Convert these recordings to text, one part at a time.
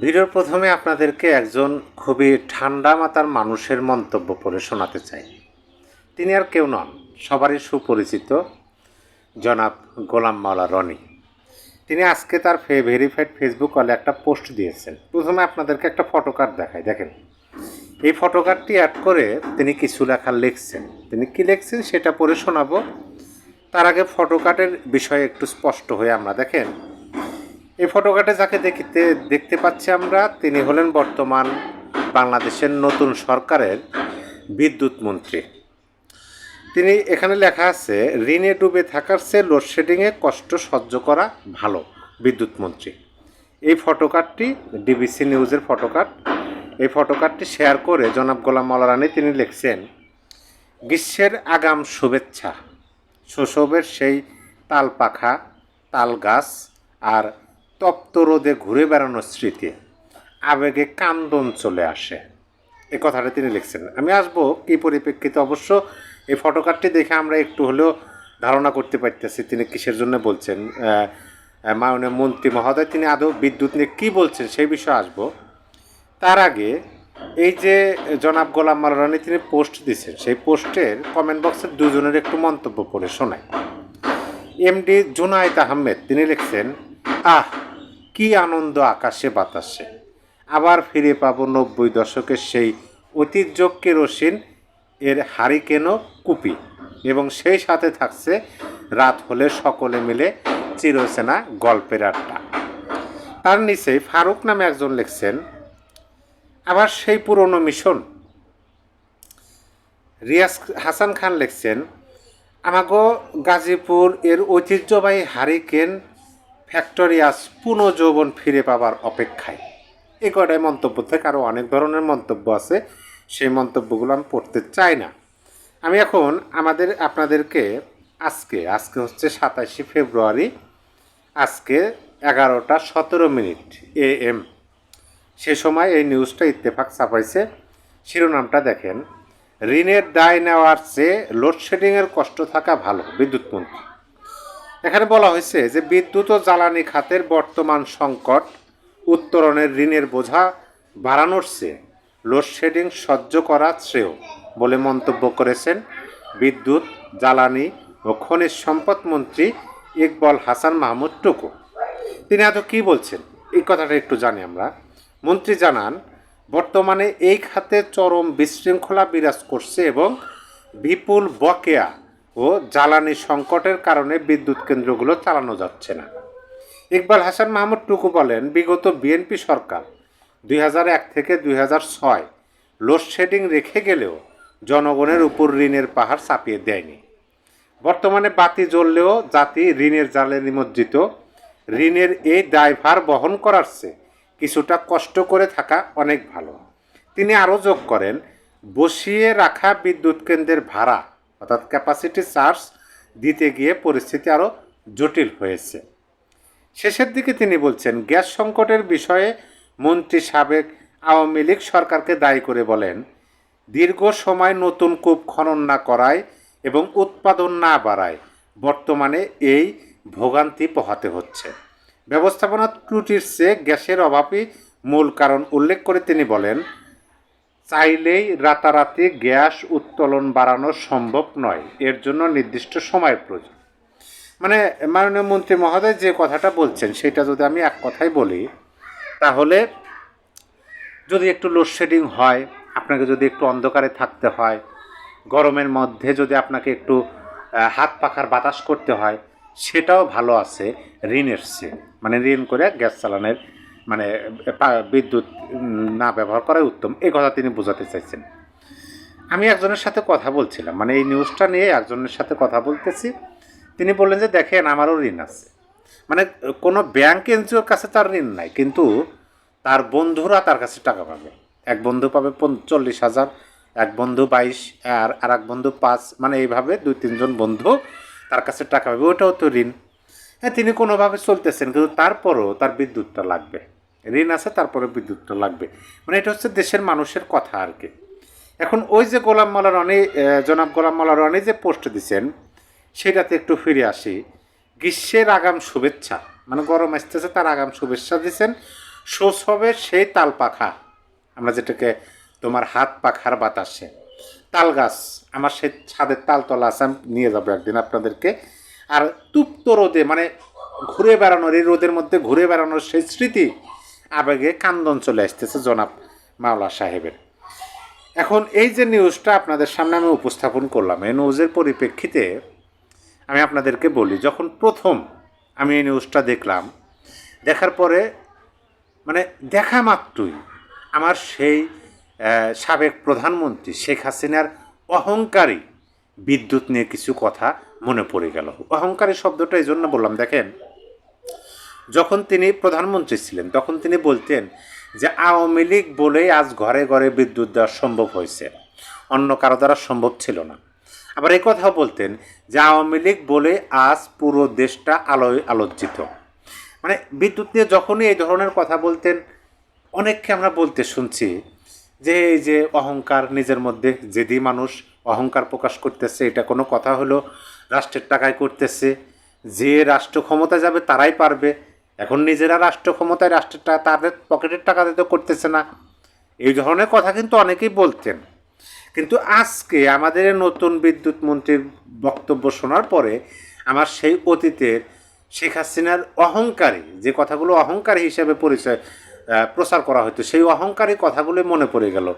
ভিডিওর প্রথমে আপনাদেরকে একজন খুবই ঠান্ডা মাথার মানুষের মন্তব্য পড়ে শোনাতে চাই। তিনি আর কেউ নন, সবারই সুপরিচিত জনাব গোলাম মাওলা রনি। তিনি আজকে তার ভেরিফাইড ফেসবুক ওয়ালে একটা পোস্ট দিয়েছেন। প্রথমে আপনাদেরকে একটা ফটোকার্ড দেখাই, দেখেন। এই ফটোকার্ডটি অ্যাড করে তিনি কিছু লেখা লিখছেন। তিনি কি লিখছেন সেটা পড়ে শোনাবো। তার আগে ফটোকার্ডের বিষয়ে একটু স্পষ্ট হয়ে আমরা দেখেন, এই ফটোকার্ডে যাকে দেখতে পাচ্ছি আমরা, তিনি হলেন বর্তমান বাংলাদেশের নতুন সরকারের বিদ্যুৎ মন্ত্রী। তিনি এখানে লেখা আছে, ঋণে ডুবে থাকার চেয়ে লোডশেডিংয়ে কষ্ট সহ্য করা ভালো, বিদ্যুৎ মন্ত্রী। এই ফটোকার্ডটি ডিবিসি নিউজের ফটোকার্ড। এই ফটোকার্ডটি শেয়ার করে জনাব গোলাম মাওলা রনি তিনি লিখছেন, গ্রীষ্মের আগাম শুভেচ্ছা, শৈশবের সেই তাল পাখা, তাল গাছ আর তপ্ত রোদে ঘুরে বেড়ানোর স্মৃতি, আবেগে কান্দন চলে আসে। এই কথাটা তিনি লিখছেন। আমি আসবো কী পরিপ্রেক্ষিতে। অবশ্য এই ফটোকার্ডটি দেখে আমরা একটু হলেও ধারণা করতে পারতেছি তিনি কিসের জন্য বলছেন। মাননীয় মন্ত্রী মহোদয় তিনি আদৌ বিদ্যুৎ নিয়ে কী বলছেন সেই বিষয়ে আসবো। তার আগে এই যে জনাব গোলাম মাওলা রনি তিনি পোস্ট দিচ্ছেন, সেই পোস্টের কমেন্ট বক্সের দুজনের একটু মন্তব্য পড়ে শোনায়। এমডি জুনায়েদ আহমেদ তিনি লিখছেন, আহ কি আনন্দ আকাশে বাতাসে, আবার ফিরে পাবো 90 দশকের সেই ঐতিহ্য কেরোসিন এর হারিকেন কুপি, এবং সেই সাথে থাকছে রাত হলে সকলে মিলে চিরচেনা গল্পের আড্ডা। তার নিচে ফারুক নামে একজন লিখছেন, আবার সেই পুরনো মিশন। রিয়াজ হাসান খান লিখছেন, আমাগো গাজীপুর এর ঐতিহ্যবাহী হারিকেন ফ্যাক্টরি আজ পুনঃযৌবন ফিরে পাবার অপেক্ষায়। এই কটাই মন্তব্য থেকে আরও অনেক ধরনের মন্তব্য আছে, সেই মন্তব্যগুলো আমি পড়তে চাই না। আমি এখন আপনাদেরকে আজকে হচ্ছে 27 ফেব্রুয়ারি, আজকে 11:17 AM সে সময় এই নিউজটা ইত্তেফাক ছাপাইছে। শিরোনামটা দেখেন, ঋণের দায় নেওয়ার চেয়ে লোডশেডিংয়ের কষ্ট থাকা ভালো, বিদ্যুৎ মন্ত্রী। এখানে বলা হয়েছে যে বিদ্যুৎ ও জ্বালানি খাতের বর্তমান সংকট উত্তরণের ঋণের বোঝা বাড়ানোর চেয়ে লোডশেডিং সহ্য করা শ্রেয় বলে মন্তব্য করেছেন বিদ্যুৎ, জ্বালানি ও খনিজ সম্পদ মন্ত্রী ইকবাল হাসান মাহমুদ টুকু। তিনি আদৌ কী বলছেন এই কথাটা একটু জানি আমরা। মন্ত্রী জানান, বর্তমানে এই খাতে চরম বিশৃঙ্খলা বিরাজ করছে এবং বিপুল বকেয়া ও জ্বালানি সংকটের কারণে বিদ্যুৎ কেন্দ্রগুলো চালানো যাচ্ছে না। ইকবাল হাসান মাহমুদ টুকু বলেন, বিগত বিএনপি সরকার 2001 থেকে 2006 লোডশেডিং রেখে গেলেও জনগণের উপর ঋণের পাহাড় চাপিয়ে দেয়নি। বর্তমানে বাতি জ্বললেও জাতি ঋণের জালে নিমজ্জিত। ঋণের এই দায়ভার বহন করার চেয়ে কিছুটা কষ্ট করে থাকা অনেক ভালো। তিনি আরও যোগ করেন, বসিয়ে রাখা বিদ্যুৎ কেন্দ্রের ভাড়া অর্থাৎ ক্যাপাসিটি চার্জ দিতে গিয়ে পরিস্থিতি আরও জটিল হয়েছে। শেষের দিকে তিনি বলছেন, গ্যাস সংকটের বিষয়ে মন্ত্রী সাবেক আওয়ামী লীগ সরকারকে দায়ী করে বলেন, দীর্ঘ সময় নতুন কূপ খনন না করায় এবং উৎপাদন না বাড়ায় বর্তমানে এই ভোগান্তি পোহাতে হচ্ছে। ব্যবস্থাপনা ত্রুটির চেয়ে গ্যাসের অভাবই মূল কারণ উল্লেখ করে তিনি বলেন, চাইলেই রাতারাতি গ্যাস উত্তোলন বাড়ানো সম্ভব নয়, এর জন্য নির্দিষ্ট সময়ের প্রয়োজন। মানে মাননীয় মন্ত্রী মহোদয় যে কথাটা বলছেন সেটা যদি আমি এক কথাই বলি, তাহলে যদি একটু লোডশেডিং হয়, আপনাকে যদি একটু অন্ধকারে থাকতে হয়, গরমের মধ্যে যদি আপনাকে একটু হাত পাখার বাতাস করতে হয়, সেটাও ভালো আছে ঋণের চেয়ে। মানে ঋণ করে গ্যাস চালানোর মানে বিদ্যুৎ না ব্যবহার করাই উত্তম, এই কথা তিনি বোঝাতে চাইছেন। আমি একজনের সাথে কথা বলছিলাম, মানে এই নিউজটা নিয়ে একজনের সাথে কথা বলতেছি। তিনি বললেন যে দেখেন আমারও ঋণ আছে। মানে কোনো ব্যাংক এনজিওর কাছে তার ঋণ নাই, কিন্তু তার বন্ধুরা তার কাছে টাকা পাবে। এক বন্ধু পাবে 40,000, এক বন্ধু 22, আর এক বন্ধু 5, মানে এইভাবে 2-3 জন বন্ধু তার কাছে টাকা পাবে। ওটাও তো ঋণ। হ্যাঁ, তিনি কোনোভাবে চলতেছেন, কিন্তু তারপরও তার বিদ্যুৎটা লাগবে। ঋণ আছে, তারপরে বিদ্যুৎটা লাগবে। মানে এটা হচ্ছে দেশের মানুষের কথা আর কি। এখন ওই যে গোলাম মাওলা রনি, জনাব গোলাম মাওলা রনি যে পোস্ট দিচ্ছেন সেটাতে একটু ফিরে আসি। গ্রীষ্মের আগাম শুভেচ্ছা, মানে গরম আসতেছে তার আগাম শুভেচ্ছা দিচ্ছেন। সোর্স হবে সেই তাল পাখা, আমরা যেটাকে তোমার হাত পাখার বাতাসে তাল গাছ, আমার সেই ছাদের তালতলা আছে, আমি নিয়ে যাবো একদিন আপনাদেরকে। আর তুপ্ত রোদে মানে ঘুরে বেড়ানোর, এই রোদের মধ্যে ঘুরে বেড়ানোর সেই স্মৃতি আবেগে কান্দন চলে আসতেছে জনাব মাওলা সাহেবের। এখন এই যে নিউজটা আপনাদের সামনে আমি উপস্থাপন করলাম, এই নিউজের পরিপ্রেক্ষিতে আমি আপনাদেরকে বলি, যখন প্রথম আমি এই নিউজটা দেখলাম, দেখার পরে মানে দেখা মাত্রই আমার সেই সাবেক প্রধানমন্ত্রী শেখ হাসিনার অহংকারী বিদ্যুৎ নিয়ে কিছু কথা মনে পড়ে গেল। অহংকারী শব্দটা এই জন্য বললাম, দেখেন যখন তিনি প্রধানমন্ত্রী ছিলেন তখন তিনি বলতেন যে আওয়ামী লীগ বলেই আজ ঘরে ঘরে বিদ্যুৎ দেওয়া সম্ভব হয়েছে, অন্য কারো দ্বারা সম্ভব ছিল না। আবার এই কথাও বলতেন যে আওয়ামী লীগ বলে আজ পুরো দেশটা আলোয় আলোচিত। মানে বিদ্যুৎ নিয়ে যখনই এই ধরনের কথা বলতেন, অনেককে আমরা বলতে শুনছি যে এই যে অহংকার নিজের মধ্যে, যেদি মানুষ অহংকার প্রকাশ করতেছে, এটা কোনো কথা হলো? রাষ্ট্রের টাকায় করতেছে, যে রাষ্ট্র ক্ষমতা যাবে তারাই পারবে। এখন নিজেরা রাষ্ট্র ক্ষমতায়, রাষ্ট্রের টাকা তাদের পকেটের টাকাতে তো করতেছে না, এই ধরনের কথা কিন্তু অনেকেই বলতেন। কিন্তু আজকে আমাদের নতুন বিদ্যুৎ মন্ত্রীর বক্তব্য শোনার পরে আমার সেই অতীতের শেখ হাসিনার অহংকারী যে কথাগুলো অহংকারী হিসেবে পরিচয় প্রচার করা হতো, সেই অহংকারী কথাগুলো মনে পড়ে গেল।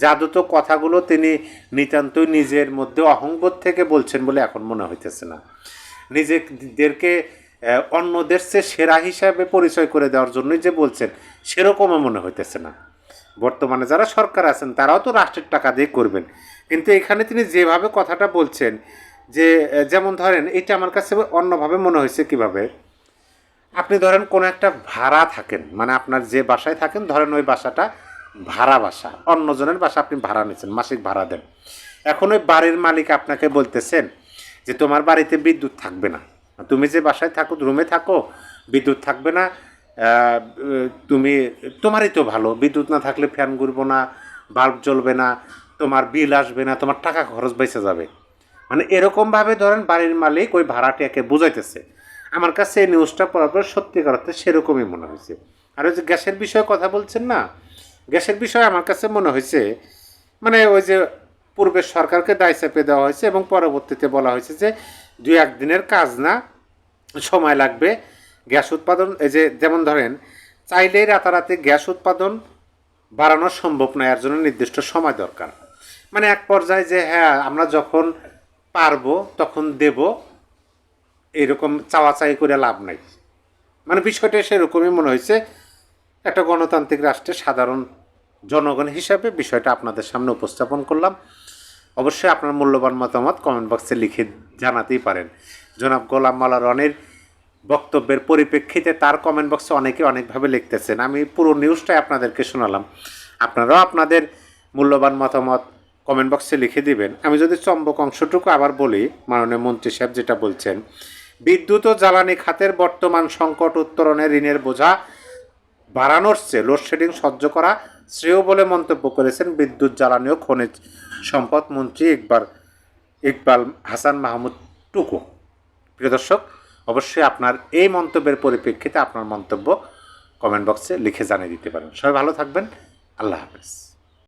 জাদুত কথাগুলো তিনি নিতান্তই নিজের মধ্যে অহংবোধ থেকে বলছেন বলে এখন মনে হইতেছে না। নিজেদেরকে অন্যদের চেয়ে সেরা হিসাবে পরিচয় করে দেওয়ার জন্যই যে বলছেন সেরকমও মনে হইতেছে না। বর্তমানে যারা সরকার আছেন তারাও তো রাষ্ট্রের টাকা দিয়ে করবেন, কিন্তু এখানে তিনি যেভাবে কথাটা বলছেন, যে যেমন ধরেন এটা আমার কাছে অন্যভাবে মনে হয়েছে কিভাবে, আপনি ধরেন কোনো একটা ভাড়া থাকেন, মানে আপনার যে বাসায় থাকেন ধরেন ওই বাসাটা ভাড়া বাসা, অন্যজনের বাসা আপনি ভাড়া নিচ্ছেন, মাসিক ভাড়া দেন। এখন ওই বাড়ির মালিক আপনাকে বলতেছেন যে তোমার বাড়িতে বিদ্যুৎ থাকবে না, তুমি যে বাসায় থাকো, রুমে থাকো, বিদ্যুৎ থাকবে না, তোমারই তো ভালো, বিদ্যুৎ না থাকলে ফ্যান ঘুরবো না, বাল্ব জ্বলবে না, তোমার বিল আসবে না, তোমার টাকা খরচ বেঁচে যাবে। মানে এরকমভাবে ধরেন বাড়ির মালিক ওই ভাড়াটিয়াকে বুঝাইতেছে। আমার কাছে এই নিউজটা পড়ার পর সত্যিকার অর্থে সেরকমই মনে হয়েছে। আর ওই যে গ্যাসের বিষয়ে কথা বলছেন না, গ্যাসের বিষয়ে আমার কাছে মনে হয়েছে মানে ওই যে পূর্বের সরকারকে দায় চাপে দেওয়া হয়েছে এবং পরবর্তীতে বলা হয়েছে যে 2-1 দিনের কাজ না, সময় লাগবে গ্যাস উৎপাদন। এই যে যেমন ধরেন চাইলেই রাতারাতি গ্যাস উৎপাদন বাড়ানো সম্ভব নয়, এর জন্য নির্দিষ্ট সময় দরকার। মানে এক পর্যায়ে যে হ্যাঁ আমরা যখন পারবো তখন দেব, এরকম চাওয়াচাই করে লাভ নাই। মানে বিষয়টা সেরকমই মনে হয়েছে। একটা গণতান্ত্রিক রাষ্ট্রের সাধারণ জনগণ হিসাবে বিষয়টা আপনাদের সামনে উপস্থাপন করলাম। অবশ্যই আপনার মূল্যবান মতামত কমেন্ট বক্সে লিখে জানাতেই পারেন। জনাব গোলাম মাওলা রনির বক্তব্যের পরিপ্রেক্ষিতে তার কমেন্ট বক্সে অনেকে অনেকভাবে লিখতেছেন, আমি পুরো নিউজটাই আপনাদেরকে শোনালাম। আপনারাও আপনাদের মূল্যবান মতামত কমেন্ট বক্সে লিখে দিবেন। আমি যদি চম্বক অংশটুকু আবার বলি, মাননীয় মন্ত্রী সাহেব যেটা বলছেন, বিদ্যুৎ ও জ্বালানি খাতের বর্তমান সংকট উত্তরণে ঋণের বোঝা বাড়ানোর চেয়ে লোডশেডিং সহ্য করা শ্রেয় বলে মন্তব্য করেছেন বিদ্যুৎ জ্বালানি ও খনিজ সম্পদ মন্ত্রী ইকবাল হাসান মাহমুদ টুকু। প্রিয় দর্শক, অবশ্যই আপনার এই মন্তব্যের পরিপ্রেক্ষিতে আপনার মন্তব্য কমেন্ট বক্সে লিখে জানিয়ে দিতে পারেন। সবাই ভালো থাকবেন, আল্লাহ হাফেজ।